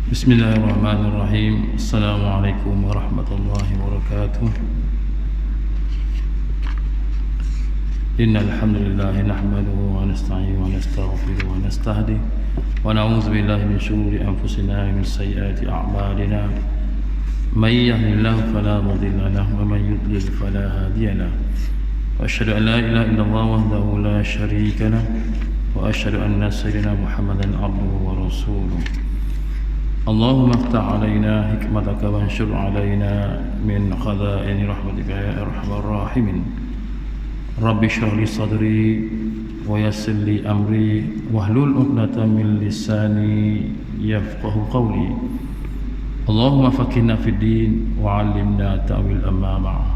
Bismillahirrahmanirrahim. Assalamualaikum warahmatullahi wabarakatuh. Innal hamdalillah nahmaduhu wa nasta'inuhu wa nastaghfiruhu wa nastahdihi wa na'udzu billahi min shururi anfusina wa min sayyiati a'malina. May yahdihillahu fala mudilla lahu wa may yudlil fala hadiya lahu. Wa asyhadu an la ilaha illallah wahdahu la syarika lahu wa asyhadu anna sayyidina Muhammadan abduhu wa rasuluh. Allahumma aftah alaina hikmataka wa anshur alaina min khaza'ini rahmatika ya arhamar rahimin. Rabbi shrah li sadri wa yassir li amri wahlul 'uqdatam min lisani yafqahu qawli. Allahumma faqihna fid din wa 'allimna ta'wil amma ba'd.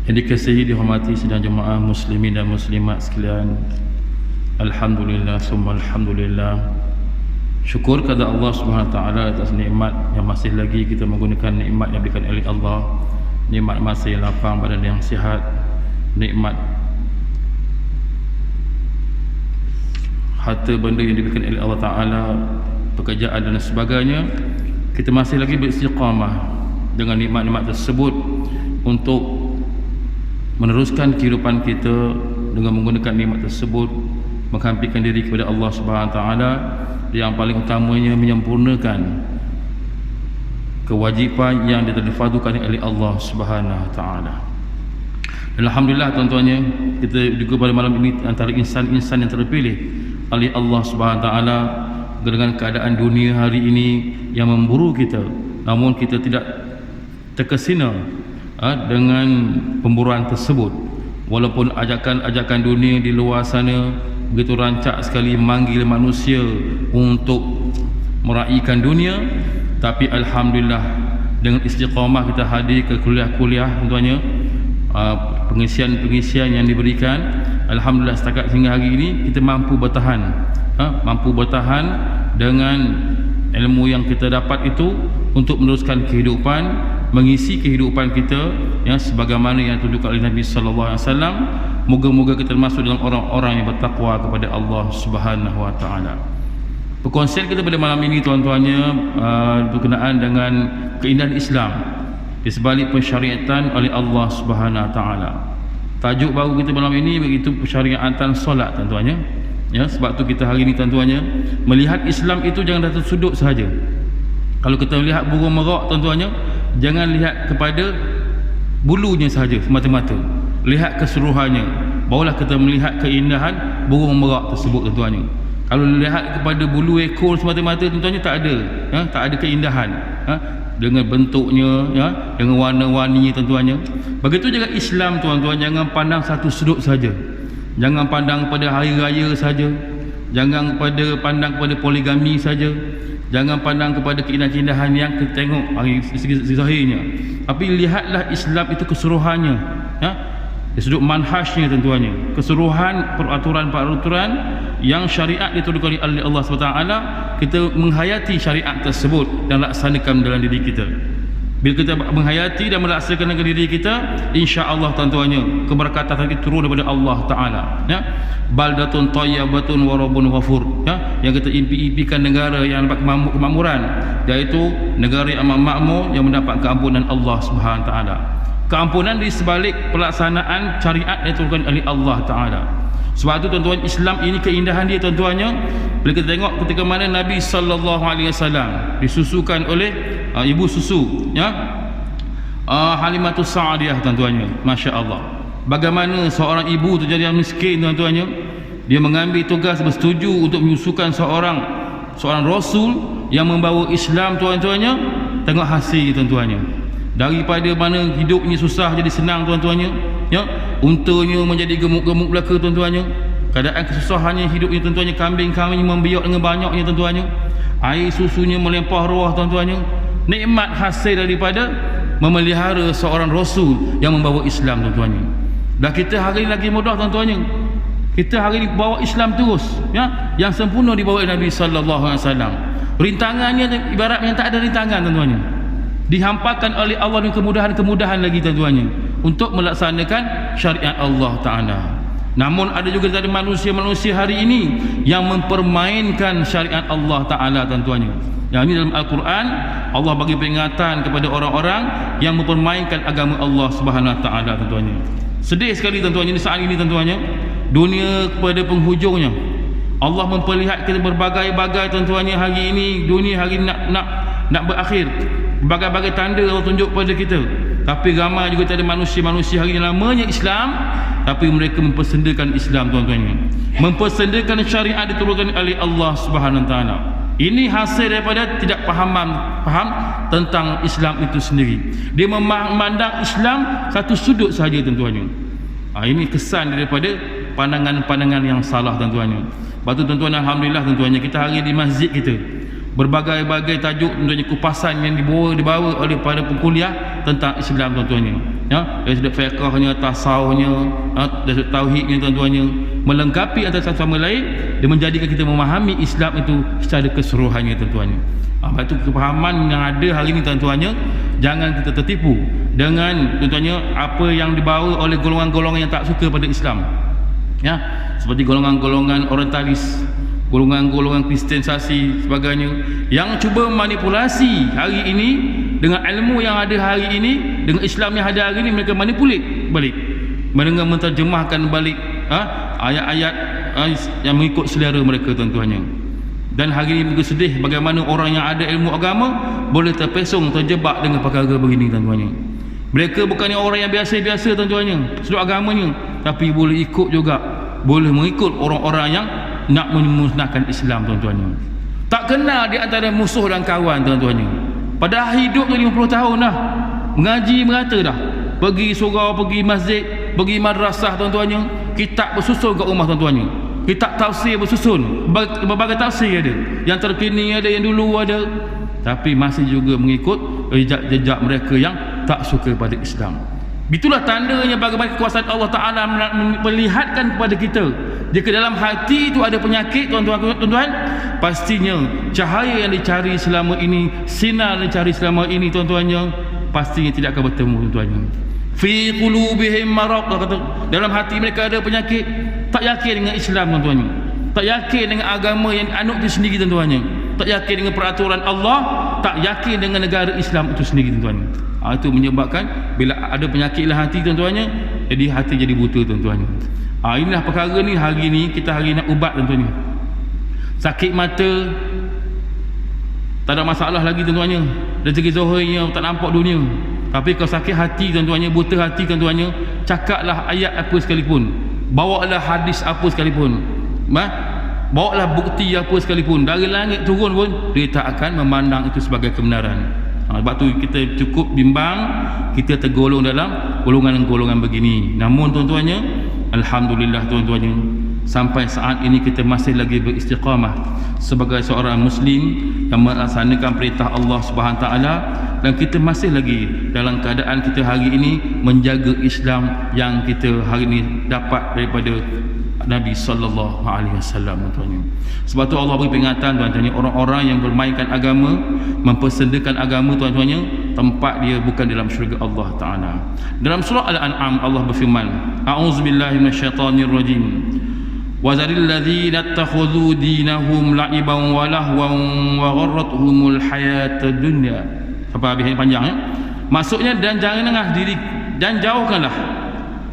Yang dikasihi dihormati sidang jemaah muslimin dan muslimat sekalian, alhamdulillah summa alhamdulillah. Syukur kepada Allah Subhanahu Wa Taala atas nikmat yang masih lagi kita menggunakan nikmat yang diberikan oleh Allah, nikmat masa yang lapang, badan yang sihat, nikmat harta benda yang diberikan oleh Allah Taala, pekerjaan dan sebagainya. Kita masih lagi beristiqamah dengan nikmat-nikmat tersebut untuk meneruskan kehidupan kita dengan menggunakan nikmat tersebut, menghampirkan diri kepada Allah Subhanahu Wa Taala. Yang paling utamanya menyempurnakan kewajipan yang difardukan oleh Allah Subhanahu Wa Taala. Alhamdulillah tuan-tuannya, kita juga pada malam ini antara insan-insan yang terpilih oleh Allah Subhanahu Wa Taala dengan keadaan dunia hari ini yang memburu kita, namun kita tidak terkesina dengan pemburuan tersebut. Walaupun ajakan-ajakan dunia di luar sana begitu rancak sekali memanggil manusia untuk meraihkan dunia, tapi alhamdulillah dengan istiqamah kita hadir ke kuliah-kuliah tuan-tuannya, pengisian-pengisian yang diberikan, alhamdulillah setakat hingga hari ini kita mampu bertahan dengan ilmu yang kita dapat itu untuk meneruskan kehidupan, mengisi kehidupan kita yang sebagaimana yang ditunjukkan oleh Nabi sallallahu alaihi wasallam. Moga-moga kita termasuk dalam orang-orang yang bertakwa kepada Allah Subhanahu Wa Taala. Perkongsian kita pada malam ini tuan-tuannya berkenaan dengan keindahan Islam di sebalik pensyariatan oleh Allah Subhanahu Wa Taala. Tajuk baru kita malam ini begitu pensyariatan solat tuan-tuannya. Ya, sebab tu kita hari ini tuan-tuannya melihat Islam itu jangan dari sudut sahaja. Kalau kita melihat burung merak tuan-tuannya, jangan lihat kepada bulunya sahaja semata-mata. Lihat keseluruhannya, barulah kita melihat keindahan burung merak tersebut tuan-tuannya. Kalau lihat kepada bulu ekor semata-mata tuan-tuannya, tak ada keindahan dengan bentuknya, dengan warna-warninya tuan-tuannya. Begitu juga Islam tuan-tuan, jangan pandang satu sudut saja. Jangan pandang pada hari raya saja, jangan pandang kepada poligami saja, jangan pandang kepada keindahan-keindahan yang kita tengok segi zahirnya, tapi lihatlah Islam itu keseluruhannya, dari sudut manhajnya tentuannya, keseluruhan peraturan-peraturan yang syariat diturunkan oleh Allah SWT, kita menghayati syariat tersebut dan laksanakan dalam diri kita. Bila kita menghayati dan melaksanakan dalam diri kita, insya-Allah tuan-tuannya keberkatan itu turun daripada Allah Taala, baldatun thayyibatun wa rabbun ghafur, yang kita impi-impikan negara yang dapat kemakmuran, iaitu negara yang amat makmur yang mendapat keampunan Allah Subhanahu Wa Taala. Keampunan di sebalik pelaksanaan syariat yang diturunkan oleh Allah Taala. Sebab itu tuan-tuan, Islam ini keindahan dia tuan-tuannya. Bila kita tengok ketika mana Nabi sallallahu alaihi wasallam disusukan oleh ibu susu, Halimatus Sa'diyah tuan-tuannya, masya-Allah. Bagaimana seorang ibu tu jadi miskin tuan-tuannya, dia mengambil tugas bersetuju untuk menyusukan seorang rasul yang membawa Islam tuan-tuannya. Tengok hasil tuan-tuannya. Daripada mana hidupnya susah jadi senang tuan-tuannya, untanya menjadi gemuk-gemuk belaka tuan-tuannya, keadaan kesusahannya hidupnya tuan-tuannya, kambing-kambing membiak dengan banyaknya tuan-tuannya, air susunya melimpah ruah tuan-tuannya. Nikmat hasil daripada memelihara seorang rasul yang membawa Islam tuan-tuannya. Dan kita hari ini lagi mudah tuan-tuannya, kita hari ini bawa Islam terus, yang sempurna dibawa Nabi sallallahu alaihi wasallam. Rintangannya ibarat yang tak ada rintangan tuan-tuannya, dihampakan oleh Allah dengan kemudahan-kemudahan lagi tuan-tuannya untuk melaksanakan syariat Allah Ta'ala. Namun ada juga dari manusia-manusia hari ini yang mempermainkan syariat Allah Ta'ala, tuan-tuannya. Yang ini dalam Al-Quran, Allah bagi peringatan kepada orang-orang yang mempermainkan agama Allah Subhanahu Wa Ta'ala, tuan-tuannya. Sedih sekali, tuan-tuannya, saat ini, tuan-tuannya, dunia kepada penghujungnya. Allah memperlihatkan berbagai-bagai, tuan-tuannya, hari ini dunia hari ini nak berakhir. Berbagai-bagai tanda Allah tunjuk pada kita. Tapi ramai juga ada manusia-manusia hari ini namanya Islam, tapi mereka mempersendakan Islam, tuan-tuannya, mempersendakan syariat diturunkan oleh Allah Subhanahu Wa Taala. Ini hasil daripada tidak faham tentang Islam itu sendiri. Dia memandang Islam satu sudut saja, tuan-tuannya. Ini kesan daripada pandangan-pandangan yang salah, tuan-tuannya. Lepas tu, tuan-tuan, alhamdulillah, tuan-tuannya, kita hari di masjid kita berbagai-bagai tajuk, tuan-tuannya, kupasan yang dibawa oleh para pengkuliah tentang Islam, tuan-tuannya, ya, dari sudut fiqahnya, tasawufnya, dari sudut tauhidnya, tuan-tuannya, melengkapi antara satu sama lain dan menjadikan kita memahami Islam itu secara keseluruhannya, tuan-tuannya. Itu kefahaman yang ada hari ini, tuan-tuannya. Jangan kita tertipu dengan, tuan-tuannya, apa yang dibawa oleh golongan-golongan yang tak suka pada Islam, ya, seperti golongan-golongan orientalis, golongan-golongan kristianisasi sebagainya, yang cuba manipulasi hari ini dengan ilmu yang ada hari ini, dengan Islam yang ada hari ini. Mereka manipulit balik, mereka menterjemahkan balik ayat-ayat yang mengikut selera mereka, tuan-tuannya. Dan hari ini begitu sedih bagaimana orang yang ada ilmu agama boleh terpesong, terjebak dengan perkara begini, tuan-tuannya. Mereka bukannya orang yang biasa-biasa, tuan-tuannya, sudut agamanya, tapi boleh ikut juga, boleh mengikut orang-orang yang nak memusnahkan Islam, tuan-tuannya. Tak kenal di antara musuh dan kawan, tuan-tuannya. Pada hidup 50 tahun dah, mengaji merata dah, pergi surau, pergi masjid, pergi madrasah, tuan-tuannya, kitab bersusun kat rumah, tuan-tuannya, kitab tafsir bersusun, berbagai tafsir ada, yang terkini ada, yang dulu ada, tapi masih juga mengikut jejak-jejak mereka yang tak suka pada Islam. Itulah tandanya bagaimana kekuasaan Allah Ta'ala memperlihatkan kepada kita, jika dalam hati itu ada penyakit, tuan-tuan, pastinya cahaya yang dicari selama ini, sinar yang dicari selama ini, tuan-tuannya, pastinya tidak akan bertemu, tuan-tuannya. Fi qulubihim marad, dalam hati mereka ada penyakit, tak yakin dengan Islam, tuan-tuannya, tak yakin dengan agama yang dianut itu sendiri, tuan-tuannya, tak yakin dengan peraturan Allah, tak yakin dengan negara Islam itu sendiri, tuan-tuannya. Itu menyebabkan bila ada penyakit dalam hati, tuan-tuannya, jadi hati jadi buta, tuan-tuannya. Inilah perkara ni hari ni kita hari nak ubat, tuan-tuannya. Sakit mata tak ada masalah lagi, tuan-tuannya, rezeki zahirnya tak nampak dunia. Tapi kalau sakit hati, tuan-tuannya, buta hati, tuan-tuannya, cakaplah ayat apa sekalipun, bawalah hadis apa sekalipun, bawalah bukti apa sekalipun, dari langit turun pun dia tak akan memandang itu sebagai kebenaran. Sebab tu kita cukup bimbang kita tergolong dalam golongan-golongan begini. Namun, tuan-tuannya, alhamdulillah, tuan-tuannya, sampai saat ini kita masih lagi beristiqamah sebagai seorang muslim yang melaksanakan perintah Allah Subhanahu Taala, dan kita masih lagi dalam keadaan kita hari ini menjaga Islam yang kita hari ini dapat daripada Nabi sallallahu alaihi wasallam, tuan-tuannya. Sebab tu Allah beri peringatan, tuan-tuannya, orang-orang yang bermainkan agama, mempersendakan agama, tuan-tuannya, tempat dia bukan dalam syurga Allah Taala. Dalam surah Al-An'am Allah berfirman, a'udzubillahi minasyaitonirrajim, wa zaril ladzina ittakhadhu dinahum la'iban wa lahwan wa gharratuhumul hayatud dunya. Sampai habis panjang, ya. Maksudnya, dan janganlah diri, dan jauhkanlah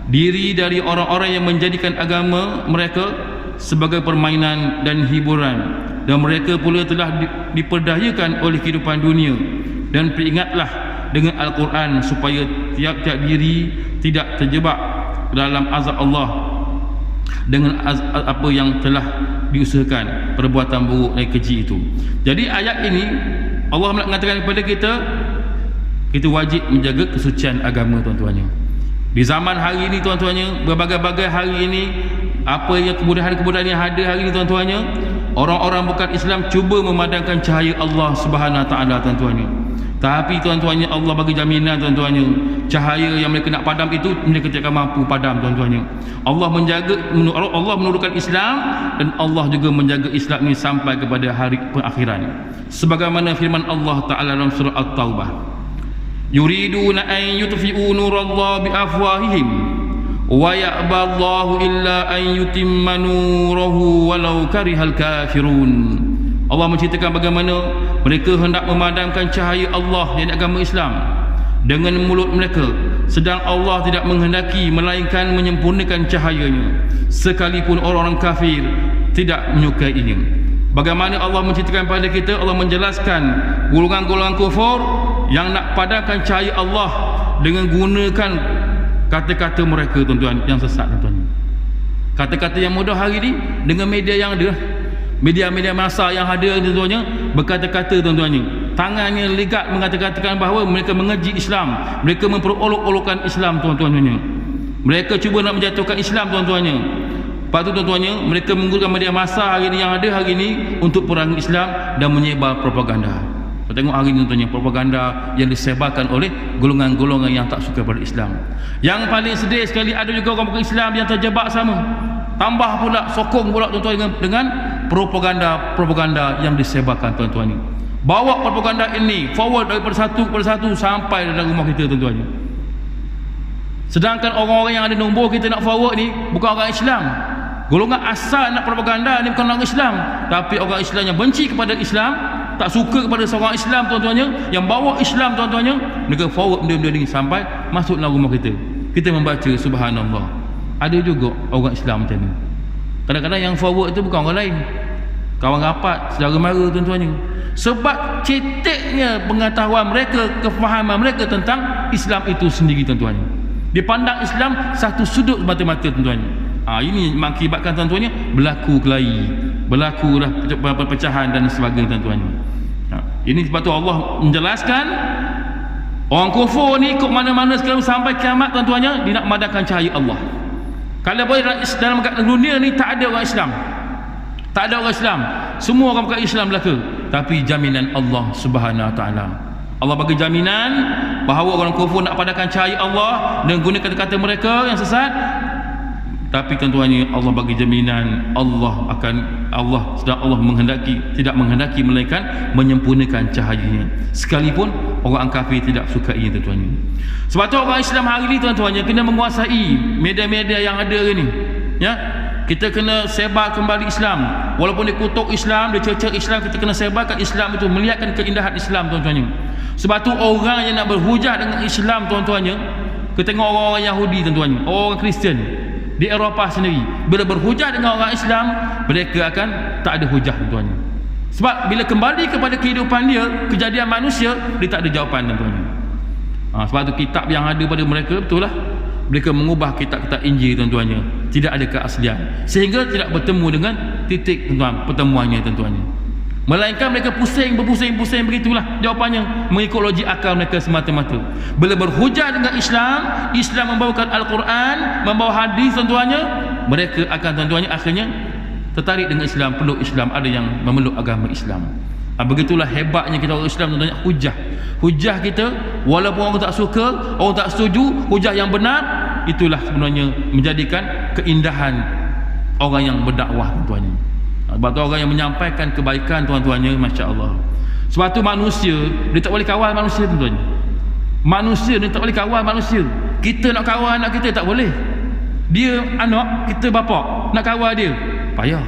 diri dari orang-orang yang menjadikan agama mereka sebagai permainan dan hiburan, dan mereka pula telah diperdayakan oleh kehidupan dunia. Dan peringatlah dengan Al-Quran supaya tiap-tiap diri tidak terjebak dalam azab Allah dengan apa yang telah diusahakan, perbuatan buruk dan keji itu. Jadi ayat ini Allah mengatakan kepada kita, kita wajib menjaga kesucian agama, tuan-tuannya. Di zaman hari ini, tuan-tuannya, berbagai-bagai hari ini, apa yang kemudahan-kemudahan yang ada hari ini, tuan-tuannya, orang-orang bukan Islam cuba memadamkan cahaya Allah Subhanahu Taala, tuan-tuannya. Tapi, tuan-tuannya, Allah bagi jaminan, tuan-tuannya, cahaya yang mereka nak padam itu mereka tidak akan mampu padam, tuan-tuannya. Allah menjaga, Allah menurunkan Islam, dan Allah juga menjaga Islam ini sampai kepada hari perakhiran. Sebagaimana firman Allah Taala dalam surah At-Taubah, yuriduna an yutfi'u nurallahi biafwahihim wa ya'ballahu illa an yutimma nurahu walau karihal kafirun. Allah menceritakan bagaimana mereka hendak memadamkan cahaya Allah yang agama Islam dengan mulut mereka, sedang Allah tidak menghendaki melainkan menyempurnakan cahayanya, sekalipun orang-orang kafir tidak menyukainya. Bagaimana Allah menceritakan pada kita, Allah menjelaskan golongan-golongan kufur yang nak padamkan cahaya Allah dengan gunakan kata-kata mereka, tuan-tuan, yang sesat, tuan-tuan. Kata-kata yang mudah hari ini dengan media yang ada, media-media masa yang ada, tuan-tuannya, berkata-kata, tuan-tuannya, tangannya legat mengatakan bahawa mereka mengeji Islam, mereka memperolok-olokkan Islam, tuan-tuannya. Mereka cuba nak menjatuhkan Islam, tuan-tuannya. Lepas tu, tuan-tuannya, mereka menggunakan media masa hari ini yang ada hari ini untuk perangi Islam dan menyebar propaganda. Kita tengok hari ini, tuan-tuannya, propaganda yang disebarkan oleh golongan-golongan yang tak suka pada Islam. Yang paling sedih sekali, ada juga orang Islam yang terjebak sama, tambah pula, sokong pula, tuan-tuan, dengan propaganda yang disebarkan, tuan-tuan. Bawa propaganda ini forward daripada satu kepada satu sampai dalam rumah kita, tuan-tuan. Sedangkan orang-orang yang ada nombor kita nak forward ni bukan orang Islam. Golongan asal nak propaganda ni bukan orang Islam, tapi orang Islam yang benci kepada Islam, tak suka kepada seorang Islam, tuan-tuannya, yang bawa Islam, tuan-tuannya, mereka forward benda-benda ni sampai masuk dalam rumah kita. Kita membaca, subhanallah, ada juga orang Islam macam ni. Kadang-kadang yang forward itu bukan orang lain, kawan rapat, saudara mara, tuan-tuannya. Sebab ceteknya pengetahuan mereka, kefahaman mereka tentang Islam itu sendiri, tuan-tuannya. Dia pandang Islam satu sudut mata-mata, tuan-tuannya. Ini mengakibatkan, tuan-tuannya, berlaku kelahi, berlakulah perpecahan dan sebagainya, tuan-tuannya. Ini sebab tu Allah menjelaskan orang kufur ni ikut mana-mana sekarang sampai kiamat, tuan-tuannya, dia nak memadamkan cahaya Allah. Kalau boleh dalam dunia ni tak ada orang Islam, tak ada orang Islam, semua orang bukan Islam belaka, tapi jaminan Allah Subhanahu Wa Taala, Allah bagi jaminan bahawa orang kufur nak padamkan cahaya Allah dan guna kata-kata mereka yang sesat. Tapi, tuan-tuannya, Allah bagi jaminan Allah sedang Allah tidak menghendaki melainkan menyempurnakan cahayanya, sekalipun orang kafir tidak sukainya, tuan-tuannya. Sebab tu orang Islam hari ini, tuan-tuannya, kena menguasai media-media yang ada ini, ya. Kita kena sebar kembali Islam. Walaupun dia kutuk Islam, dia cerca Islam, kita kena sebarkan Islam itu, melihatkan keindahan Islam, tuan-tuannya. Sebab tu orang yang nak berhujah dengan Islam, tuan-tuannya, kita tengok orang-orang Yahudi, tuan-tuannya, orang Kristian di Eropah sendiri, bila berhujah dengan orang Islam, mereka akan tak ada hujah, tuan-tuannya. Sebab bila kembali kepada kehidupan dia, kejadian manusia, dia tak ada jawapan, tuan-tuannya. Sebab tu kitab yang ada pada mereka, betul lah, mereka mengubah kitab-kitab Injil, tuan-tuannya, tidak ada keaslian, sehingga tidak bertemu dengan titik, tuan-tuan, pertemuannya, tuan-tuannya. Melainkan mereka berpusing begitulah jawapannya, mengikut logik akal mereka semata-mata. Bila berhujah dengan Islam, Islam membawakan Al-Quran, membawa hadis, tuan-tuannya, mereka akan, tuan-tuannya, akhirnya tertarik dengan Islam, peluk Islam, ada yang memeluk agama Islam. Begitulah hebatnya kita orang Islam, tuan-tuannya, hujah kita, walaupun orang tak suka, orang tak setuju, hujah yang benar, itulah sebenarnya menjadikan keindahan orang yang berdakwah, tuan-tuannya. Sebab tu orang yang menyampaikan kebaikan, tuan-tuannya, Masya Allah. Sebab tu manusia, dia tak boleh kawal manusia, tuan-tuannya. Manusia, dia tak boleh kawal manusia. Kita nak kawal anak kita, tak boleh. Dia anak, kita bapa, nak kawal dia, payah.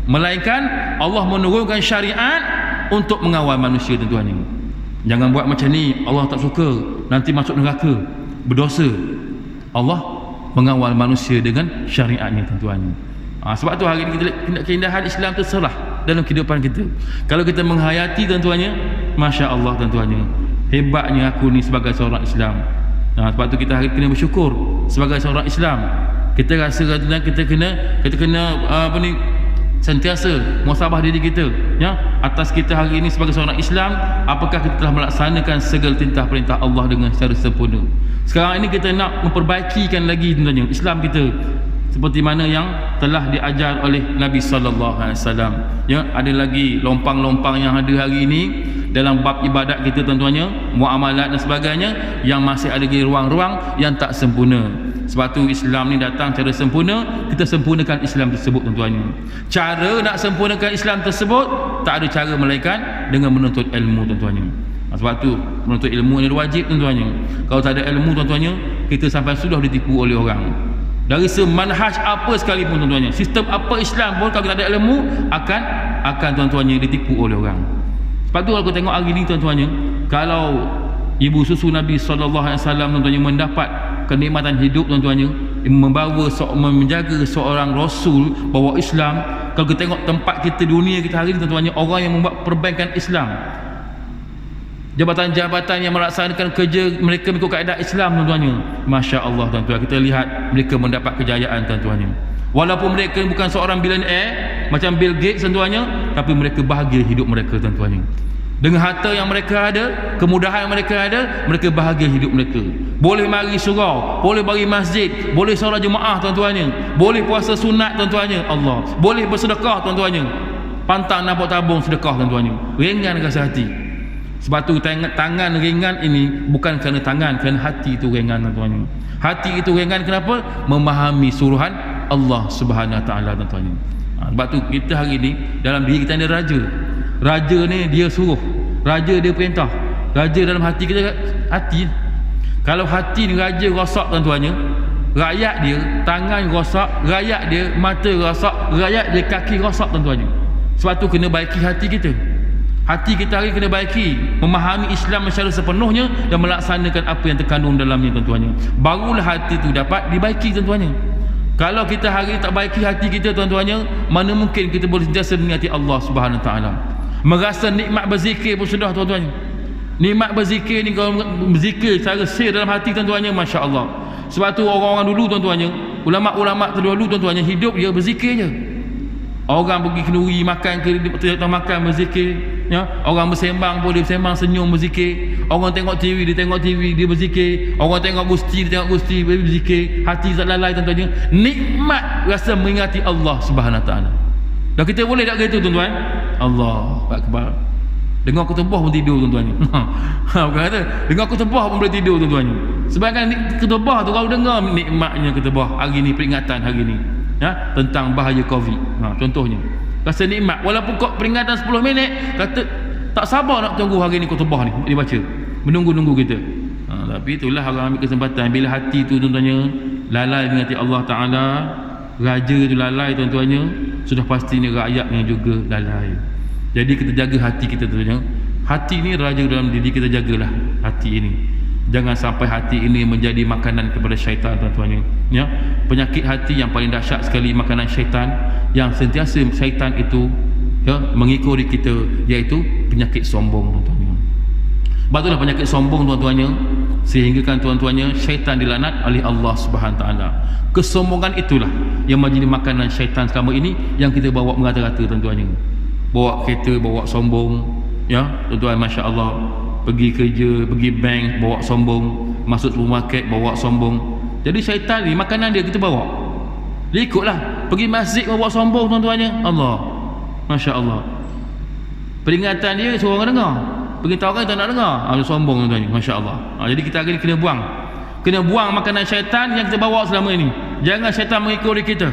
Melainkan Allah menurunkan syariat untuk mengawal manusia, tuan-tuannya. Jangan buat macam ni, Allah tak suka, nanti masuk neraka, berdosa. Allah mengawal manusia dengan syariatnya, tuan-tuannya. Sebab tu hari ini kita lihat keindahan Islam terserah dalam kehidupan kita. Kalau kita menghayati, tuan-tuannya, Masya Allah, tuan-tuannya, hebatnya aku ni sebagai seorang Islam. Sebab tu kita hari ini kena bersyukur sebagai seorang Islam. Kita rasa, tuan-tuan, kita kena sentiasa muhasabah diri kita, ya, atas kita hari ini sebagai seorang Islam. Apakah kita telah melaksanakan segala perintah Allah dengan secara sempurna? Sekarang ini kita nak memperbaikikan lagi, tuan-tuan, Islam kita seperti mana yang telah diajar oleh Nabi sallallahu alaihi wasallam. Ya, ada lagi lompang-lompang yang ada hari ini dalam bab ibadat kita, tuan-tuannya, muamalat dan sebagainya, yang masih ada lagi ruang-ruang yang tak sempurna. Sebab tu Islam ni datang cara sempurna, kita sempurnakan Islam tersebut, tuan-tuannya. Cara nak sempurnakan Islam tersebut tak ada cara melainkan dengan menuntut ilmu, tuan-tuannya. Sebab tu menuntut ilmu ni wajib, tuan-tuannya. Kalau tak ada ilmu, tuan-tuannya, kita sampai sudah ditipu oleh orang. dari semanhaj apa sekalipun tuan-tuannya, sistem apa Islam pun kalau tak ada ilmu akan tuan-tuannya ditipu oleh orang. Sebab tu kalau kita tengok hari ni tuan-tuannya, kalau ibu susu Nabi SAW tuan-tuannya mendapat kenikmatan hidup tuan-tuannya, menjaga seorang Rasul bawa Islam. Kalau kita tengok tempat kita dunia kita hari ni tuan-tuannya, orang yang membuat perbankan Islam, jabatan-jabatan yang melaksanakan kerja mereka mengikut kaedah Islam tuan-tuannya, Masya Allah tuan-tuan, kita lihat mereka mendapat kejayaan tuan-tuannya. Walaupun mereka bukan seorang billionaire macam Bill Gates tuan-tuannya, tapi mereka bahagia hidup mereka tuan-tuannya. Dengan harta yang mereka ada, kemudahan yang mereka ada, mereka bahagia hidup mereka. Boleh mari surau, boleh bagi masjid, boleh solat jemaah tuan-tuannya, boleh puasa sunat tuan-tuannya, Allah, boleh bersedekah tuan-tuannya, pantang nampak tabung sedekah tuan-tuannya, ringan rasa hati. Sebab tu tangan ringan ini bukan kerana tangan, kerana hati itu ringan tuan-tuannya. Hati itu ringan kenapa? Memahami suruhan Allah Subhanahu Wa Taala tuan-tuannya. Sebab tu kita hari ni dalam diri kita ada raja. Raja ni dia suruh, raja dia perintah. Raja dalam hati kita, hati. Kalau hati ni raja rosak tuan-tuannya, rakyat dia tangan rosak, rakyat dia mata rosak, rakyat dia kaki rosak tuan-tuannya. Sebab tu kena baiki hati kita. Hati kita hari kena baiki, memahami Islam secara sepenuhnya dan melaksanakan apa yang terkandung dalamnya tuan-tuannya. Barulah hati tu dapat dibaiki tuan-tuannya. Kalau kita hari tak baiki hati kita tuan-tuannya, mana mungkin kita boleh sentiasa mengingati Allah Subhanahu Wa Taala. Merasa nikmat berzikir pun sudah tuan-tuannya. Nikmat berzikir ni, kalau berzikir secara sir dalam hati tuan-tuannya, Masya Allah. Sebab tu orang-orang dulu tuan-tuannya, ulama-ulama terdahulu tuan-tuannya, hidup dia berzikir je. Orang pergi kenduri makan ke tempat makan berzikir, ya. Orang bersembang boleh bersembang, senyum berzikir. Orang tengok TV, dia tengok TV, dia berzikir. Orang tengok gusti, dia tengok gusti, dia berzikir. Hati tak lalai tuan-tuannya, nikmat rasa mengingati Allah Subhanahu Wa Taala. Dan kita boleh tak gitu tuan-tuan? Allah Akbar. Dengar ketubah pun tidur tuan-tuannya. Bukan kata dengar ketubah pun boleh tidur tuan-tuannya. Sebabkan ketubah tu, kalau dengar nikmatnya ketubah hari ni, peringatan hari ni, ya, tentang bahaya Covid. Contohnya rasa nikmat, walaupun kau peringatan 10 minit, kata tak sabar nak tunggu hari ni ketubah ni dibaca, menunggu-nunggu kita. Tapi itulah orang ambil kesempatan. Bila hati tu tuan-tuannya lalai mengingati Allah Ta'ala, raja tu lalai tuan-tuannya, sudah pastinya rakyatnya juga lalai. Jadi kita jaga hati kita tuan-tuannya. Hati ni raja dalam diri kita, jagalah hati ini. Jangan sampai hati ini menjadi makanan kepada syaitan tuan-tuannya, ya. Penyakit hati yang paling dahsyat sekali, makanan syaitan, yang sentiasa syaitan itu, ya, mengikuti kita, iaitu penyakit sombong tuan-tuannya. Sebab itulah penyakit sombong tuan-tuannya, sehingga kan tuan-tuannya syaitan dilaknat oleh Allah Subhanahu Taala. Kesombongan itulah yang menjadi makanan syaitan selama ini, yang kita bawa merata-rata tuan-tuannya. Bawa kereta bawa sombong, ya tuan-tuan, Masya Allah. Pergi kerja, pergi bank bawa sombong, masuk supermarket bawa sombong. Jadi syaitan ni makanan dia kita bawa. Dia ikutlah. Pergi masjid bawa sombong tuan-tuannya, Allah, Masya Allah. Peringatan dia suruh orang dengar, beritahu orang tak nak dengar, dia sombong tuan-tuannya, Masya Allah. Jadi kita hari ni kena buang makanan syaitan yang kita bawa selama ini. Jangan syaitan mengikuti kita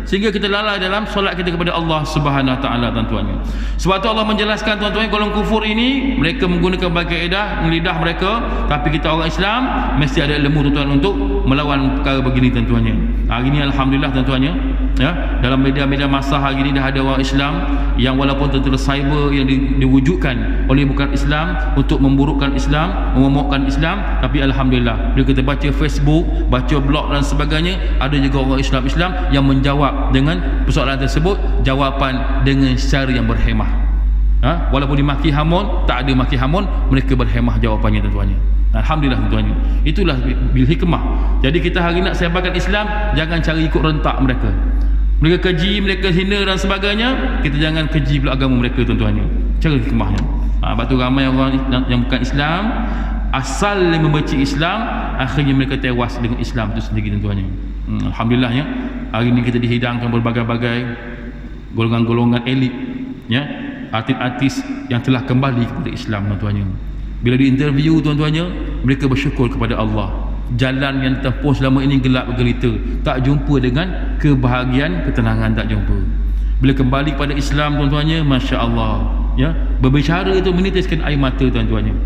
sehingga kita lalai dalam solat kita kepada Allah Subhanahu Wa Taala tuan-tuannya. Sebab tu Allah menjelaskan tuan-tuan, golongan kufur ini mereka menggunakan berbagai kaedah lidah mereka, tapi kita orang Islam mesti ada ilmu tuan-tuan untuk melawan perkara begini tuan-tuannya. Hari ini alhamdulillah tuan-tuannya, ya, dalam media-media masa hari ini dah ada orang Islam yang walaupun tentera cyber yang diwujudkan oleh bukan Islam untuk memburukkan Islam, memomokkan Islam, tapi alhamdulillah bila kita baca Facebook, baca blog dan sebagainya, ada juga orang Islam yang menjawab dengan persoalan tersebut, jawapan dengan secara yang berhemah. Walaupun dimaki hamun, tak ada maki hamun, mereka berhemah jawapannya tuan-tuannya. Alhamdulillah tuan-tuannya. Itulah bil hikmah. Jadi kita hari nak sebarkan Islam, jangan cari ikut rentak mereka. Mereka keji, mereka hina dan sebagainya, kita jangan keji pula agama mereka tuan-tuannya. Cara hikmahnya. Sebab tu ramai orang yang bukan Islam, asal yang membenci Islam, akhirnya mereka tewas dengan Islam itu sendiri tuan-tuannya. Alhamdulillah, ya, hari ini kita dihidangkan berbagai-bagai golongan-golongan elit, ya, artis-artis yang telah kembali kepada Islam tuan-tuannya. Bila diinterview tuan-tuannya, mereka bersyukur kepada Allah. Jalan yang tempuh selama ini gelap gelita, tak jumpa dengan kebahagiaan, ketenangan, tak jumpa. Bila kembali kepada Islam tuan-tuannya, Masya Allah, ya, berbicara itu menitiskan air mata tuan-tuannya.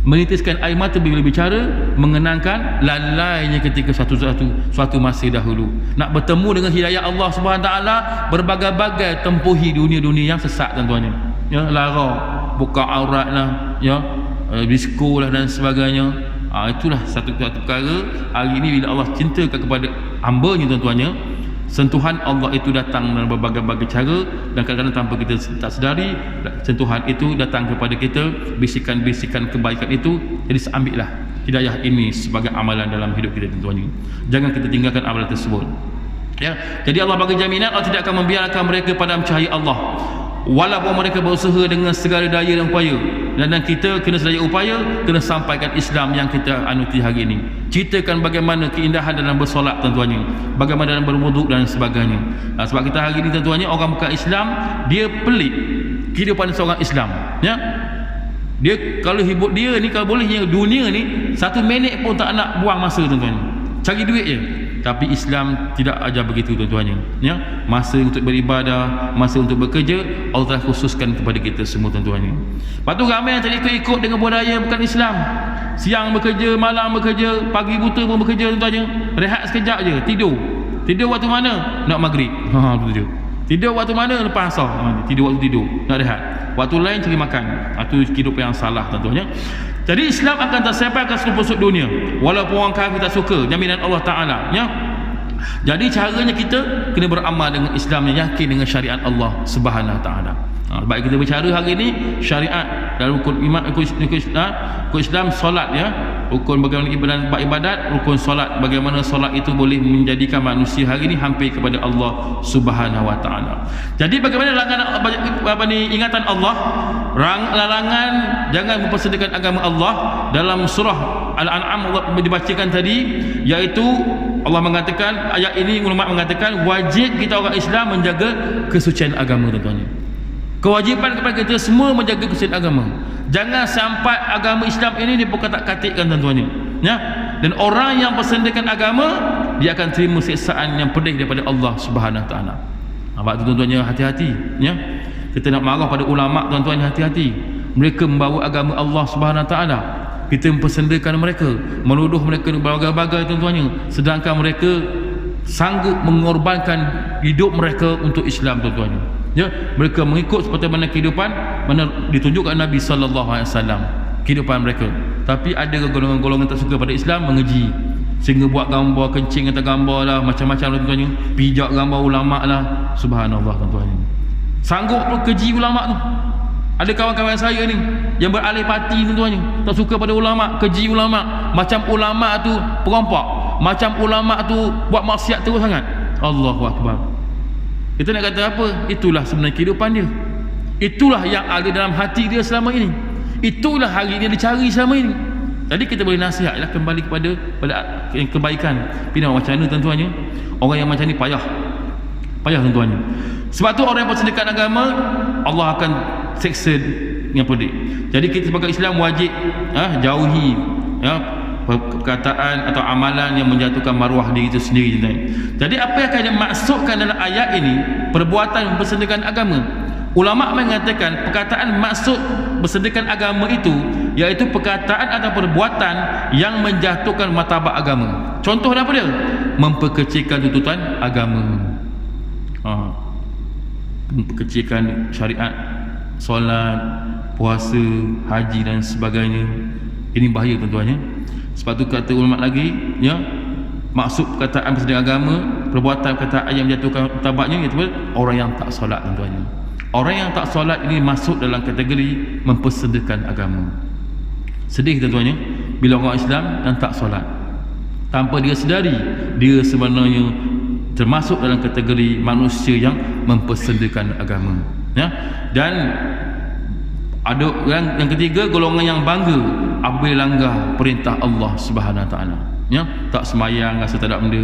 menitiskan air mata bila bicara, mengenangkan lalainya ketika suatu masa dahulu. Nak bertemu dengan hidayah Allah Subhanahu taala, berbagai-bagai tempuhi dunia-dunia yang sesat tuan-tuannya. Ya, lara, buka aurat lah, ya, disko lah dan sebagainya. Itulah satu perkara hari ini bila Allah cintakan kepada hamba-Nya tuan-tuannya, sentuhan Allah itu datang dalam berbagai-bagai cara, dan kadang-kadang tanpa kita tak sedari sentuhan itu datang kepada kita, bisikan-bisikan kebaikan itu. Jadi ambillah hidayah ini sebagai amalan dalam hidup kita tuan-tuan. Jangan kita tinggalkan amalan tersebut, ya. Jadi Allah bagi jaminan Allah tidak akan membiarkan mereka padam cahaya Allah walaupun mereka berusaha dengan segala daya dan upaya. Dan kita kena sedaya upaya, kena sampaikan Islam yang kita anuti hari ini. Ceritakan bagaimana keindahan dalam bersolat tuan-tuannya, bagaimana dalam berwuduk dan sebagainya. Sebab kita hari ini tuan-tuannya, orang bukan Islam, dia pelik kehidupan seorang Islam, ya. Dia kalau hidup dia ni, kalau bolehnya dunia ni 1 minit pun tak nak buang masa tuan-tuan, cari duit je. Tapi Islam tidak ajar begitu tuan-tuannya, ya. Masa untuk beribadah, masa untuk bekerja, Allah telah khususkan kepada kita semua tuan-tuannya. Lepas tu ramai yang tak ikut dengan budaya bukan Islam. Siang bekerja, malam bekerja, pagi buta pun bekerja tuan-tuannya. Rehat sekejap je, tidur waktu mana? Nak maghrib, betul je. Tidur waktu mana? Lepas asar, tidur waktu tidur, nak rehat. Waktu lain cari makan. Itu kehidupan yang salah tuan-tuannya. Jadi Islam akan tersebarkan seluruh penjuru dunia walaupun orang kafir tak suka, jaminan Allah Ta'ala, ya. Jadi caranya kita kena beramal dengan Islam yang yakin dengan syariat Allah Subhanahu Wa Ta'ala. Baik kita bicara hari ini syariat dan rukun iman, rukun Islam, solat, ya. Rukun bagaimana ibadat, rukun solat, bagaimana solat itu boleh menjadikan manusia hari ini hampir kepada Allah Subhanahu Wa Ta'ala. Jadi bagaimana ingatan Allah, larangan jangan mempersedekahkan agama Allah. Dalam surah Al-An'am Allah dibacakan tadi, iaitu Allah mengatakan, ayat ini ulama mengatakan wajib kita orang Islam menjaga kesucian agama tuan-tuan. Kewajipan kepada kita semua menjaga kesucian agama. Jangan sampai agama Islam ini diperkatak-katikkan tuan-tuannya, ya. Dan orang yang persendakan agama, dia akan terima siksaan yang pedih daripada Allah Subhanahu Taala. Sebab tu tuan-tuannya hati-hati, ya. Kita nak marah pada ulama tuan-tuan, hati-hati. Mereka membawa agama Allah Subhanahu Taala, kita mempersendakan mereka, menuduh mereka berbagai-bagai tuan-tuannya, sedangkan mereka sanggup mengorbankan hidup mereka untuk Islam tuan-tuannya. Ya, mereka mengikut seperti mana kehidupan mana ditunjukkan Nabi sallallahu alaihi wasallam, kehidupan mereka. Tapi ada golongan-golongan tak suka pada Islam, mengeji sehingga buat gambar kencing atas gambar lah, macam-macam tuan-tuannya, pijak gambar ulama lah. Subhanallah tuan-tuannya, sanggup tu keji ulama tu. Ada kawan-kawan saya ni yang beralih parti tuan-tuannya, tak suka pada ulama, keji ulama, macam ulama tu perompak, macam ulama tu buat maksiat terus sangat. Allahu Akbar. Kita nak kata apa? Itulah sebenarnya kehidupan dia. Itulah yang ada dalam hati dia selama ini. Itulah hari ini dia cari selama ini. Jadi kita boleh nasihatlah kembali kepada kebaikan. Tapi macam mana tuan-tuannya? Orang yang macam ni payah tuan-tuannya. Sebab tu orang yang bersedekah agama, Allah akan seksa yang pedih. Jadi kita sebagai Islam wajib jauhi perkataan atau amalan yang menjatuhkan maruah diri itu sendiri. Jadi apa yang akan dimaksudkan dalam ayat ini, perbuatan bersedekah agama? Ulama mengatakan perkataan maksud bersedekah agama itu iaitu perkataan atau perbuatan yang menjatuhkan martabat agama. Contoh apa dia? Memperkecilkan tuntutan agama, memperkecilkan syariat, solat, puasa, haji dan sebagainya. Ini bahaya tuan-tuannya. Sebab tu kata ulama lagi, ya, maksud perkataan bersedekah agama, perbuatan perkataan yang menjatuhkan martabatnya, iaitu orang yang tak solat tuan-tuannya. Orang yang tak solat ini masuk dalam kategori mempersedekahkan agama. Sedih tuan-tuannya bila orang Islam yang tak solat, tanpa dia sedari dia sebenarnya termasuk dalam kategori manusia yang mempersedekahkan agama, ya. Dan ada yang ketiga, golongan yang bangga apabila langgar perintah Allah Subhanahu Wa Taala, ya. Tak semayang rasa tak ada benda,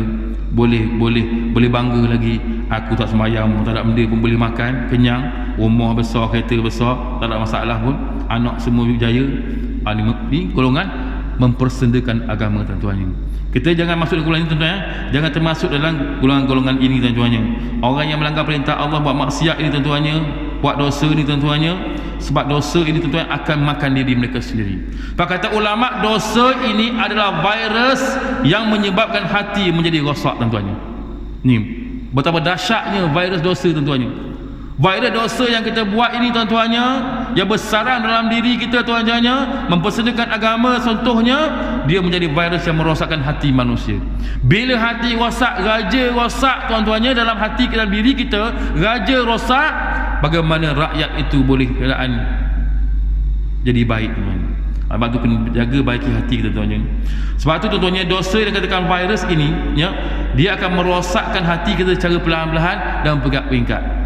boleh bangga lagi, aku tak semayang tak ada benda pun boleh makan kenyang, rumah besar, kereta besar, tak ada masalah pun, anak semua berjaya. Ini golongan mempersendakan agama tuan-tuannya. Kita jangan masuk dalam golongan ini tuan-tuan, ya. Jangan termasuk dalam golongan-golongan ini tuan-tuannya. Orang yang melanggar perintah Allah, buat maksiat ini tuan-tuannya, buat dosa ni tuan-tuannya, sebab dosa ini tuan-tuan akan makan diri mereka sendiri. Kata ulama, dosa ini adalah virus yang menyebabkan hati menjadi rosak tuan-tuannya. Ni betapa dahsyatnya virus dosa tuan-tuannya. Virus dosa yang kita buat ini tuan-tuannya, yang bersarang dalam diri kita tuan-tuannya, mempersederhanakan agama contohnya, dia menjadi virus yang merosakkan hati manusia. Bila hati rosak, raja rosak tuan-tuannya, dalam hati dalam diri kita raja rosak, bagaimana rakyat itu boleh keadaan jadi baik tuan-tuan. Sebab tu kena jaga baiki hati kita tuan-tuan. Sebab tu tuan-tuannya, dosa yang dikatakan virus ini ya, dia akan merosakkan hati kita secara perlahan-lahan dan peringkat-peringkat.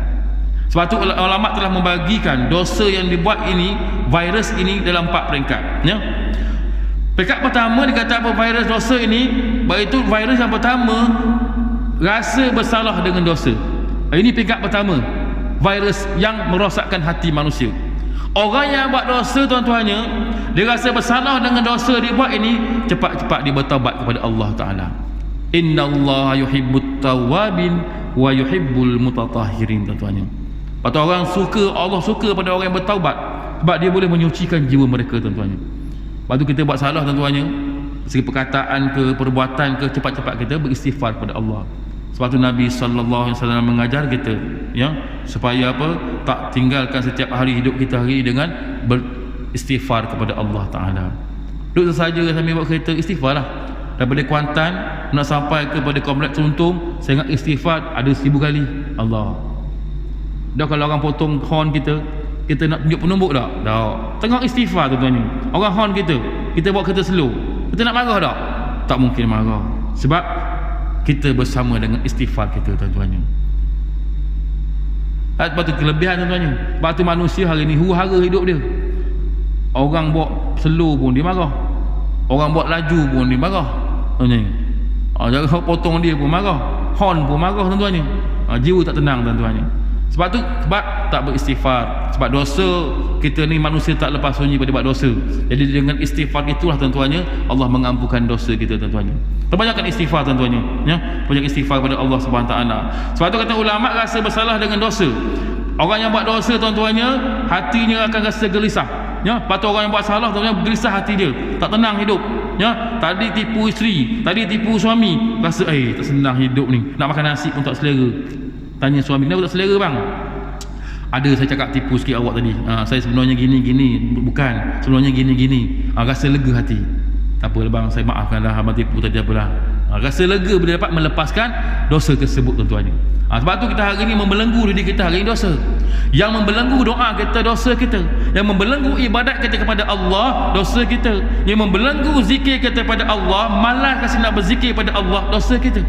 Sebab tu ulama telah membagikan dosa yang dibuat ini, virus ini dalam 4 peringkat ya. Peringkat pertama dikata apa virus dosa ini, iaitu virus yang pertama, rasa bersalah dengan dosa. Ini peringkat pertama, virus yang merosakkan hati manusia. Orang yang buat dosa tuan-tuannya, dia rasa bersalah dengan dosa dia buat ini, cepat-cepat dia bertaubat kepada Allah Ta'ala. Innallaha yuhibbut tawwabin wa yuhibbul mutatahhirin tuan-tuannya. Atau orang suka, Allah suka pada orang yang bertaubat, sebab dia boleh menyucikan jiwa mereka tuan-tuannya. Lepas tu kita buat salah tuan-tuannya, segi perkataan ke perbuatan ke, cepat-cepat kita beristighfar kepada Allah. Sebab tu Nabi SAW mengajar kita ya, supaya apa, tak tinggalkan setiap hari hidup kita hari dengan beristighfar kepada Allah Ta'ala. Duduk saja sambil buat kereta, istighfar lah. Daripada Kuantan nak sampai kepada Kompleks Untung, saya ingat istighfar ada 1000 kali. Allah. Dah kalau orang potong horn kita nak tunjuk penumbuk tak? Tak. Tengok istighfar tuan-tuan ni. Orang horn kita buat kereta slow, kita nak marah tak? Tak mungkin marah. Sebab kita bersama dengan istighfar kita tuan-tuan ni. Sebab tu kelebihan tuan-tuan ni. Sebab tu manusia hari ni huru-hara hidup dia. Orang buat slow pun dia marah, orang buat laju pun dia marah. Jangan potong dia pun marah, horn pun marah tuan-tuan ni. Jiwa tak tenang tuan-tuan ni. Sebab tu, sebab tak beristighfar. Sebab dosa, kita ni manusia tak lepas sunyi pada buat dosa. Jadi dengan istighfar itulah tuan-tuannya, Allah mengampunkan dosa kita tuan-tuannya. Perbanyakkan istighfar tuan-tuannya ya? Banyak istighfar kepada Allah Subhanahu Taala. Sebab tu kata ulama, rasa bersalah dengan dosa. Orang yang buat dosa tuan-tuannya, hatinya akan rasa gelisah ya. Lepas tu orang yang buat salah tuan-tuannya, gelisah hati dia, tak tenang hidup ya. Tadi tipu isteri, tadi tipu suami, rasa tak senang hidup ni, nak makan nasi pun tak selera. Tanya suami, kenapa tak selera bang? Ada, saya cakap tipu sikit awak tadi. Saya sebenarnya gini-gini, bukan, sebenarnya gini-gini. Rasa lega hati. Tak apalah bang, saya maafkanlah abang tipu tadi apalah. Rasa lega bila dapat melepaskan dosa tersebut tuan-tuannya. Sebab tu kita hari ni membelenggu diri kita hari ni dosa. Yang membelenggu doa kita, dosa kita. Yang membelenggu ibadat kita kepada Allah, dosa kita. Yang membelenggu zikir kita kepada Allah, malas kasi nak berzikir pada Allah, dosa kita.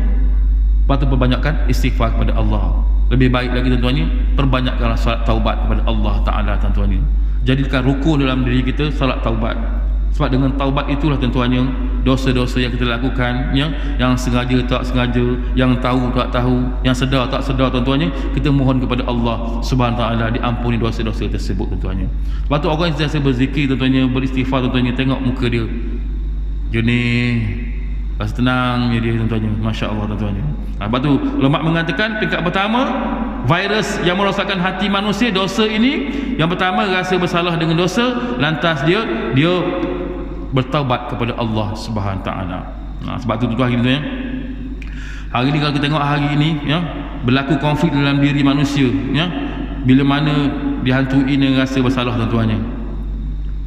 Lepas tu perbanyakkan istighfar kepada Allah. Lebih baik lagi tuan-tuannya, perbanyakkanlah salat taubat kepada Allah Ta'ala tuan-tuannya. Jadikan rukun dalam diri kita salat taubat. Sebab dengan taubat itulah tuan-tuannya, dosa-dosa yang kita lakukan ya, yang sengaja tak sengaja, yang tahu tak tahu, yang sedar tak sedar tuan-tuannya, kita mohon kepada Allah Subhanahu Ta'ala diampuni dosa-dosa tersebut tuan-tuannya. Sebab tu orang yang sentiasa berzikir tuan-tuannya, beristighfar tuan-tuannya, tengok muka dia jernih, rasa tenang dia tuan-tuannya, Masya Allah tuan-tuannya. Lepas tu ulama mengatakan peringkat pertama, virus yang merosakkan hati manusia, dosa ini. Yang pertama, rasa bersalah dengan dosa, lantas dia bertaubat kepada Allah Subhanahu Taala. Sebab tu tuan-tuan hari ni hari ni kalau kita tengok hari ini ya, berlaku konflik dalam diri manusia ya, bila mana dihantui dengan rasa bersalah tuan-tuannya.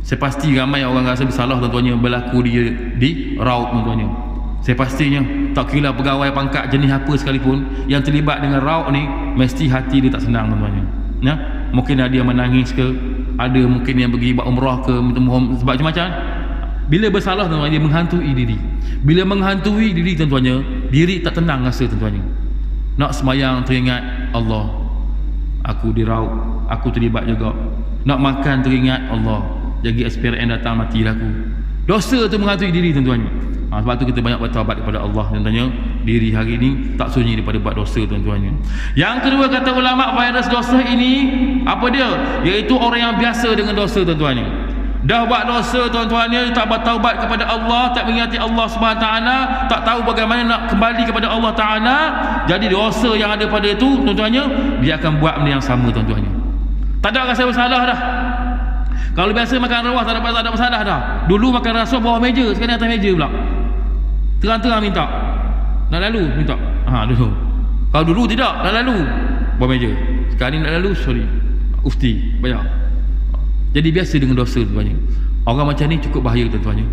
Saya pasti ramai orang rasa bersalah tuan-tuannya, berlaku dia di raut tuan-tuannya. Saya pastinya, tak kira pegawai pangkat jenis apa sekalipun yang terlibat dengan raut ni, mesti hati dia tak senang tuan-tuannya ya. Mungkin ada yang menangis ke, ada mungkin yang pergi buat umrah ke, minta mohon, sebab macam-macam. Bila bersalah tuan-tuan, dia menghantui diri. Bila menghantui diri tuan-tuannya, diri tak tenang rasa tuan-tuannya. Nak semayang teringat Allah, aku di raut, aku terlibat juga. Nak makan teringat Allah, jadi SPRN datang matilah aku. Dosa tu menghantui diri tuan-tuannya. Sebab tu kita banyak bertaubat kepada Allah tuan-tuannya. Diri hari ni tak sunyi daripada buat dosa tuan-tuannya. Yang kedua kata ulama, virus dosa ini apa dia? Iaitu orang yang biasa dengan dosa tuan-tuannya. Dah buat dosa tuan-tuannya, tak bertaubat kepada Allah, tak mengingati Allah Subhanahu Taala, tak tahu bagaimana nak kembali kepada Allah Taala. Jadi dosa yang ada pada itu tuan-tuannya, dia akan buat benda yang sama tuan-tuannya. Tak ada rasa bersalah dah. Kalau biasa makan arwah tak ada masalah dah. Dulu makan rasuah bawah meja, sekarang atas meja pula. Terang-terang minta. Nak lalu minta. Dulu. Kalau dulu tidak, nak lalu bawah meja. Sekarang ni nak lalu, sorry. Ufti, bayar. Jadi biasa dengan dosa tuan-tuannya. Orang macam ni cukup bahaya tuan-tuannya.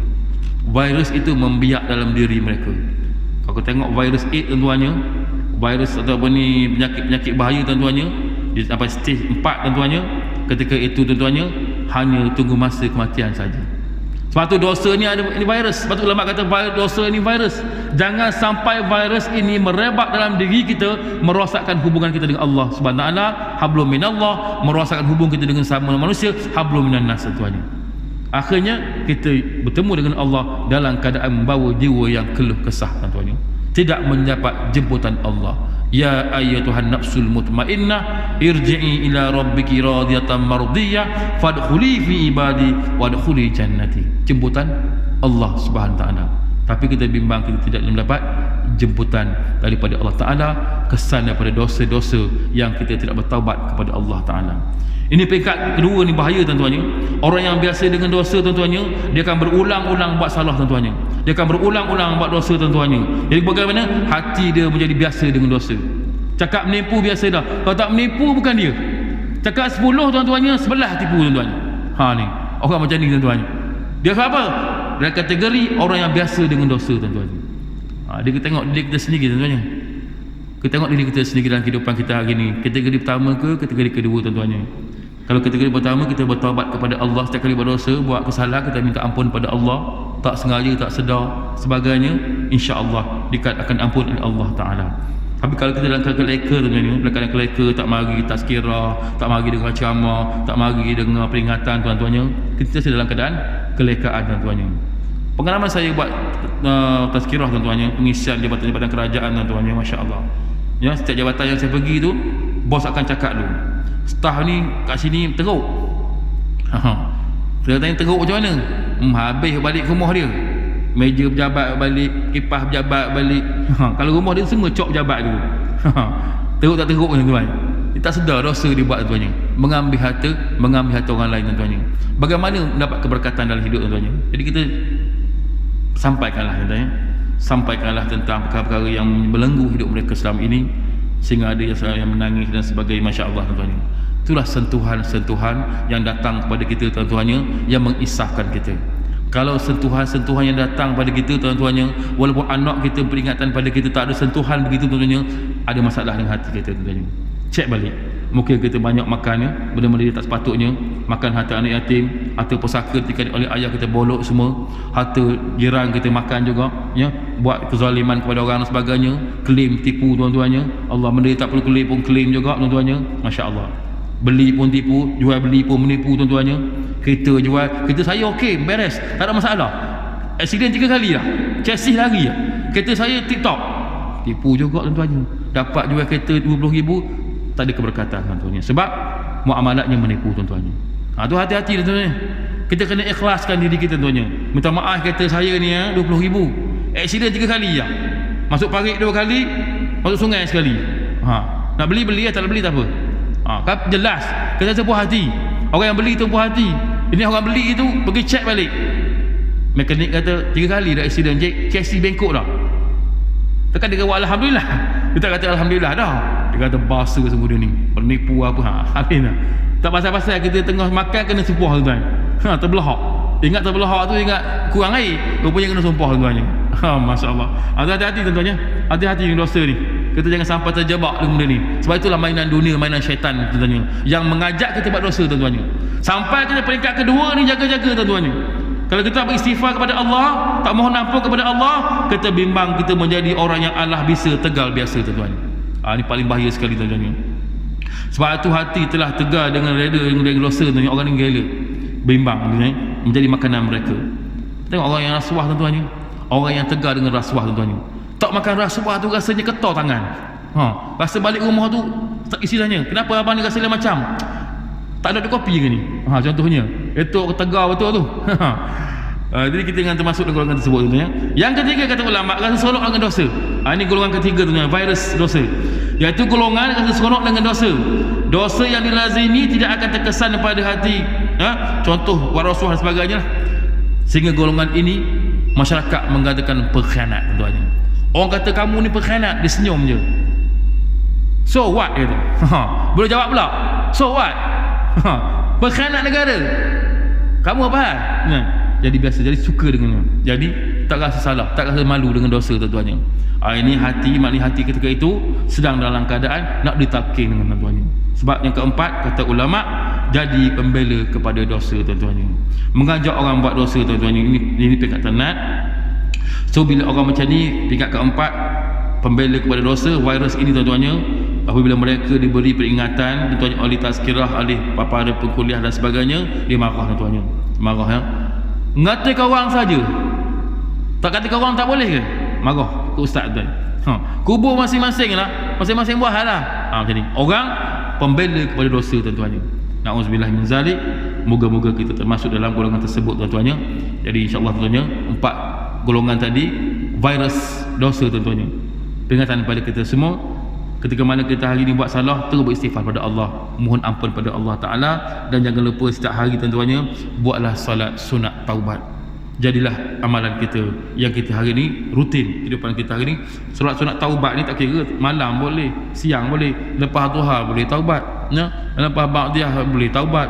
Virus itu membiak dalam diri mereka. Kalau kita tengok virus AIDS tuan-tuannya, virus ataupun ni penyakit-penyakit bahaya tuan-tuannya, dia sampai stage 4 tuan-tuannya, ketika itu tuan-tuannya hanya tunggu masa kematian saja. Sebab tu dosa ni ada ini virus. Sebab tu ulama kata dosa ini virus. Jangan sampai virus ini merebak dalam diri kita, merosakkan hubungan kita dengan Allah Subhanahu wa taala, hablum minallah, merosakkan hubungan kita dengan sama manusia, hablum minan nas tuannya. Akhirnya kita bertemu dengan Allah dalam keadaan membawa jiwa yang keluh kesah tuan-tuannya, tidak mendapat jemputan Allah. Ya ayyatuhan nafsul mutmainnah irji'i ila rabbiki radiyatan mardiyah fadkhuli fi ibadi wadkhuli jannati. Jemputan Allah Subhanahu taala. Tapi kita bimbang kita tidak mendapat jemputan daripada Allah taala, kesan daripada dosa-dosa yang kita tidak bertaubat kepada Allah taala. Ini peringkat kedua ni bahaya tuan-tuannya. Orang yang biasa dengan dosa tuan-tuannya, dia akan berulang-ulang buat salah tuan-tuannya. Dia akan berulang-ulang buat dosa tuan-tuannya. Jadi bagaimana? Hati dia menjadi biasa dengan dosa. Cakap menipu biasa dah. Kalau tak menipu bukan dia. Cakap 10 tuan-tuannya, 11 tipu tuan-tuannya. Ni, orang macam ni tuan-tuannya. Dia apa? Dia kategori orang yang biasa dengan dosa tuan-tuannya. Dia tengok diri kita sendiri tuan-tuannya. Kita tengok diri kita sendiri dalam kehidupan kita hari ni. Kategori pertama ke kategori kedua tuan-tuannya? Kalau kategori pertama, kita bertaubat kepada Allah setiap kali berdosa, buat kesalahan, kita minta ampun pada Allah, tak sengaja, tak sedar sebagainya, insya-Allah dekat akan ampun oleh Allah taala. Tapi kalau kita dalam keadaan keleka tuan-tuan, dalam keadaan keleka, tak mari tazkirah, tak mari dengar ceramah, tak mari dengar peringatan tuan-tuannya, kita sedang dalam keadaan kelekaan tuan-tuannya. Pengalaman saya buat tazkirah tuan-tuannya, pengisian jabatan-jabatan kerajaan tuan-tuannya, masya-Allah. Ya, setiap jabatan yang saya pergi tu, bos akan cakap dulu, staf ni kat sini teruk. Saya tanya teruk macam mana? Habis balik rumah dia, meja pejabat balik, kipas pejabat balik. Kalau rumah dia semua cok pejabat dulu. Teruk tak teruk tuan-tuan? Dia tak sedar dosa dia buat tuan-tuannya, mengambil harta orang lain tuan-tuannya. Bagaimana mendapat keberkatan dalam hidup tuan-tuannya? Jadi kita sampaikanlah tuan-tuannya, sampaikanlah tentang perkara-perkara yang membelenggu hidup mereka selama ini, sehingga ada yang menangis dan sebagainya, masya-Allah tuan-tuannya. Itulah sentuhan-sentuhan yang datang kepada kita tuan-tuannya, yang mengisahkan kita. Kalau sentuhan-sentuhan yang datang pada kita tuan-tuannya, walaupun anak kita peringatan pada kita, tak ada sentuhan begitu tuan-tuannya, ada masalah dengan hati kita tuan-tuannya. Cek balik, mungkin kita banyak makan benda-benda yang tak sepatutnya, makan harta anak yatim, harta pusaka ketika oleh ayah kita bolok semua, harta jiran kita makan juga, ya, buat kezaliman kepada orang dan sebagainya, klaim tipu tuan-tuannya. Allah, benda tak perlu klaim pun klaim juga tuan-tuannya, masya-Allah. Beli pun tipu, jual beli pun menipu tuan-tuannya. Kereta jual, kereta saya okey, beres, tak ada masalah. Aksiden 3 kali dah, chassis lagi lah. Kereta saya tip-top, tipu juga tuan-tuannya. Dapat jual kereta 20,000, tak ada keberkatan tuan-tuannya, sebab muamalatnya menipu tuan-tuannya. Tu hati-hati tuan-tuannya. Kita kena ikhlaskan diri kita tuan-tuannya. Minta maaf, kereta saya ni 20,000, aksiden 3 kali lah. Masuk parit 2 kali, masuk sungai sekali. Nak beli tak beli tak apa. Jelas kita sepuas hati, orang yang beli tu puas hati. Ini orang beli itu pergi cek balik, mekanik kata 3 kali dah aksiden, chassis bengkok dah. Tekan dia kata alhamdulillah, dia tak kata alhamdulillah dah, dia kata bahasa semua dia ni penipu apa. Habis dah. Tak pasal-pasal kita tengah makan kena sepuas tuan. Terbelahak, ingat terbelahak tu ingat kurang air, rupanya kena sumpah tuan-tuannya. Masya-Allah. Hati-hati tuan-tuannya, hati-hati dengan dosa ni. Kita jangan sampai terjebak dengan benda ni. Sebab itulah mainan dunia, mainan syaitan tuan-tuannya, yang mengajak kita buat dosa tuan-tuannya. Sampai kita peringkat kedua ni, jaga-jaga tuan-tuannya. Kalau kita beristighfar kepada Allah, tak mohon ampun kepada Allah, kita bimbang kita menjadi orang yang Allah bisa tegal biasa tuan-tuannya. Ini paling bahaya sekali tuan-tuannya. Sebab itu hati telah tegar dengan reda dengan dosa tuan-tuannya. Orang ni gila, bimbang tuan-tuannya, menjadi makanan mereka. Tengok orang yang rasuah tuan-tuannya, orang yang tegar dengan rasuah tuan-tuannya. Tak makan rasuah tu rasanya ketar tangan. Rasa balik rumah tu istilahnya, kenapa abang ni rasa lain macam? Tak ada kopi ke ni? Contohnya, itu tegar betul tu. Jadi kita dengan termasuk dalam golongan tersebut tuan-tuannya. Yang ketiga kata ulama, rasa solok dengan dosa. Ini golongan ketiga tuan-tuannya, virus dosa. iaitu golongan rasa seronok dengan dosa. Dosa yang dilazimi tidak akan terkesan pada hati, contoh warasuh dan sebagainya, sehingga golongan ini masyarakat mengatakan pengkhianat. Tuan-tuan, orang kata kamu ni pengkhianat, dia senyum je. So what gitu. Boleh jawab pula, so what? Pengkhianat negara, kamu apa hal? Jadi biasa, jadi suka dengannya, jadi tak rasa salah, tak rasa malu dengan dosa. Tuan-tuannya, ini hati, maknanya hati ketika itu sedang dalam keadaan nak ditalkin dengan tuan-tuannya. Sebab yang keempat, kata ulama, jadi pembela kepada dosa. Tuan-tuannya, mengajak orang buat dosa. Tuan-tuannya, ini peringkat tenat. So bila orang macam ni, peringkat keempat, pembela kepada dosa, virus ini. Tuan-tuannya, apabila mereka diberi peringatan, tuan-tuannya, oleh tazkirah, oleh pada kuliah dan sebagainya, dia marah. Tuan-tuannya, marah, ya. Ngatakan orang saja, tak katakan orang tak boleh ke? Marah ke ustaz tu. Kubur masing-masing lah, masing-masing buat hal lah. Macam ni, orang pembela kepada dosa. Tuan-tuannya, na'udzubillah min zalik. Moga-moga kita termasuk dalam golongan tersebut. Tuan-tuannya, jadi insyaAllah tuan-tuannya, 4 golongan tadi virus dosa. Tuan-tuannya, peringatan pada kita semua, ketika mana kita hari ni buat salah, terus beristighfar pada Allah, mohon ampun pada Allah Ta'ala. Dan jangan lupa setiap hari tuan-tuannya, buatlah salat sunat taubat. Jadilah amalan kita yang kita hari ni, rutin kehidupan kita hari ni. Salat sunat taubat ni tak kira malam boleh, siang boleh, lepas duha boleh taubat, lepas ba'diyah boleh taubat,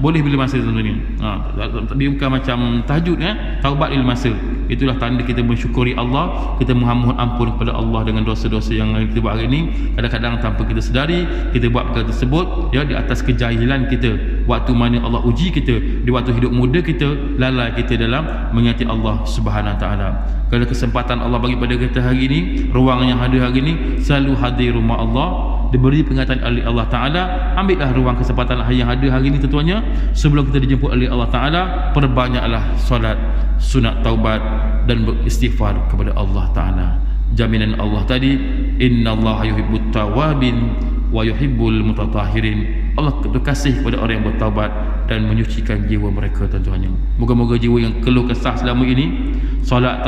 boleh bila masa. Tuan-tuan, tapi bukan macam tahajud, taubat bila masa. Itulah tanda kita mensyukuri Allah, kita mohon ampun kepada Allah dengan dosa-dosa yang kita buat hari ini. Kadang-kadang tanpa kita sedari, kita buat perkara tersebut di atas kejahilan kita, waktu mana Allah uji kita, di waktu hidup muda kita, lalai kita dalam mengingati Allah Subhanahu Wa Taala. Kalau kesempatan Allah bagi pada kita hari ini, ruang yang ada hari ini, selalu hadir rumah Allah, diberi peringatan oleh Allah Ta'ala. Ambillah ruang kesempatan yang ada hari ini. Tentunya sebelum kita dijemput oleh Allah Ta'ala, perbanyaklah solat sunat taubat dan beristighfar kepada Allah Ta'ala. Jaminan Allah tadi, innallaha yuhibbut tawabin wa yuhibbul mutatahhirin. Allah berkasih kepada orang yang bertaubat dan menyucikan jiwa mereka. Tuan-tuannya, moga-moga jiwa yang keluh kesah selama ini, solat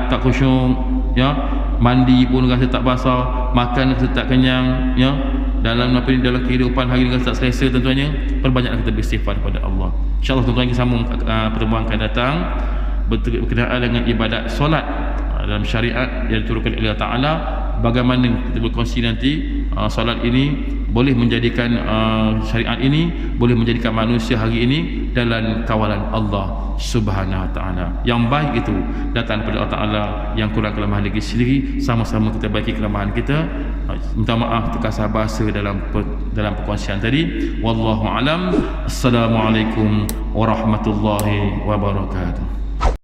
tak khusyuk, mandi pun rasa tak basah, makan rasa tak kenyang, dalam kehidupan hari ini rasa tak selesa. Tuan-tuannya, perbanyaklah kita beristighfar kepada Allah. InsyaAllah tuan-tuan kita sambung pertemuan akan datang berkenaan dengan ibadat solat dalam syariat yang diturunkan oleh Allah Ta'ala. Bagaimana kita berkongsi nanti solat ini boleh menjadikan syariat ini boleh menjadikan manusia hari ini dalam kawalan Allah Subhanahu Wa Ta'ala. Yang baik itu datang daripada Allah Ta'ala, yang kurang kelemahan lagi sendiri, sama-sama kita baiki kelemahan kita. Minta maaf terkasar bahasa dalam perkongsian tadi. Wallahu alam. Assalamualaikum warahmatullahi wabarakatuh.